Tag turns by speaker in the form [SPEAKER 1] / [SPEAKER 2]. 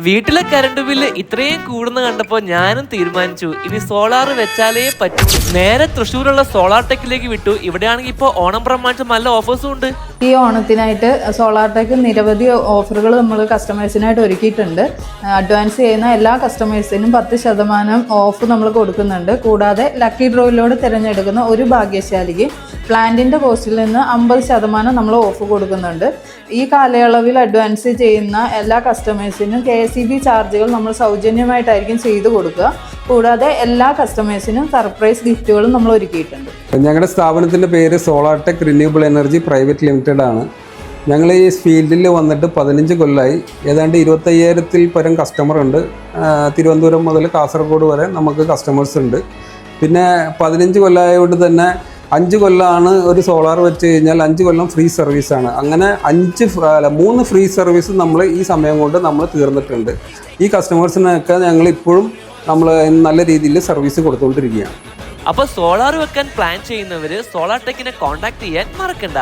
[SPEAKER 1] വീട്ടിലെ current bill ഇത്രയും കൂടുന്ന കണ്ടപ്പോൾ ഞാനും തീരുമാനിച്ചു ഇനി സോളാർ വെച്ചാലേ പറ്റൂ. നേരെ തൃശ്ശൂരുള്ള സോളാർ ടെക്കിലേക്ക് വിട്ടു. ഇവിടെയാണെങ്കിൽ ഇപ്പോൾ ഓണം പ്രമാണിച്ച് നല്ല ഓഫേഴ്സും ഉണ്ട്.
[SPEAKER 2] ഈ ഓണത്തിനായിട്ട് സോളാർ ടെക്ക് നിരവധി ഓഫറുകൾ നമ്മൾ കസ്റ്റമേഴ്സിനായിട്ട് ഒരുക്കിയിട്ടുണ്ട്. അഡ്വാൻസ് ചെയ്യുന്ന എല്ലാ കസ്റ്റമേഴ്സിനും 10% ഓഫ് നമ്മൾ കൊടുക്കുന്നുണ്ട്. കൂടാതെ ലക്കി ഡ്രോയിലൂടെ തിരഞ്ഞെടുക്കുന്ന ഒരു ഭാഗ്യശാലിക്ക് പ്ലാന്റിൻ്റെ കോസ്റ്റിൽ നിന്ന് 50% നമ്മൾ ഓഫ് കൊടുക്കുന്നുണ്ട്. ഈ കാലയളവിൽ അഡ്വാൻസ് ചെയ്യുന്ന എല്ലാ കസ്റ്റമേഴ്സിനും KSEB ചാർജുകൾ നമ്മൾ സൗജന്യമായിട്ടായിരിക്കും ചെയ്തു കൊടുക്കുക. കൂടാതെ എല്ലാ കസ്റ്റമേഴ്സിനും സർപ്രൈസ് ഗിഫ്റ്റുകളും നമ്മൾ ഒരുക്കിയിട്ടുണ്ട്.
[SPEAKER 3] ഞങ്ങളുടെ സ്ഥാപനത്തിൻ്റെ പേര് solar tech renewable energy private limited ആണ്. ഞങ്ങൾ ഈ ഫീൽഡിൽ വന്നിട്ട് 15 കൊല്ലമായി. ഏതാണ്ട് 25,000-ൽ പരം കസ്റ്റമർ ഉണ്ട്. തിരുവനന്തപുരം മുതൽ കാസർഗോഡ് വരെ നമുക്ക് കസ്റ്റമേഴ്സ് ഉണ്ട്. പിന്നെ 15 കൊല്ലമായതുകൊണ്ട് തന്നെ 5 കൊല്ലമാണ് ഒരു സോളാർ വെച്ച് കഴിഞ്ഞാൽ 5 കൊല്ലം ഫ്രീ സർവീസാണ്. അങ്ങനെ 3 ഫ്രീ സർവീസ് നമ്മൾ ഈ സമയം കൊണ്ട് നമ്മൾ തീർന്നിട്ടുണ്ട്. ഈ കസ്റ്റമേഴ്സിനൊക്കെ ഞങ്ങൾ ഇപ്പോഴും നമ്മൾ നല്ല രീതിയിൽ സർവീസ് കൊടുത്തുകൊണ്ടിരിക്കുകയാണ്.
[SPEAKER 1] അപ്പോൾ സോളാർ വെക്കാൻ പ്ലാൻ ചെയ്യുന്നവർ സോളാർ ടെക്കിനെ കോൺടാക്ട് ചെയ്യാൻ മറക്കണ്ട.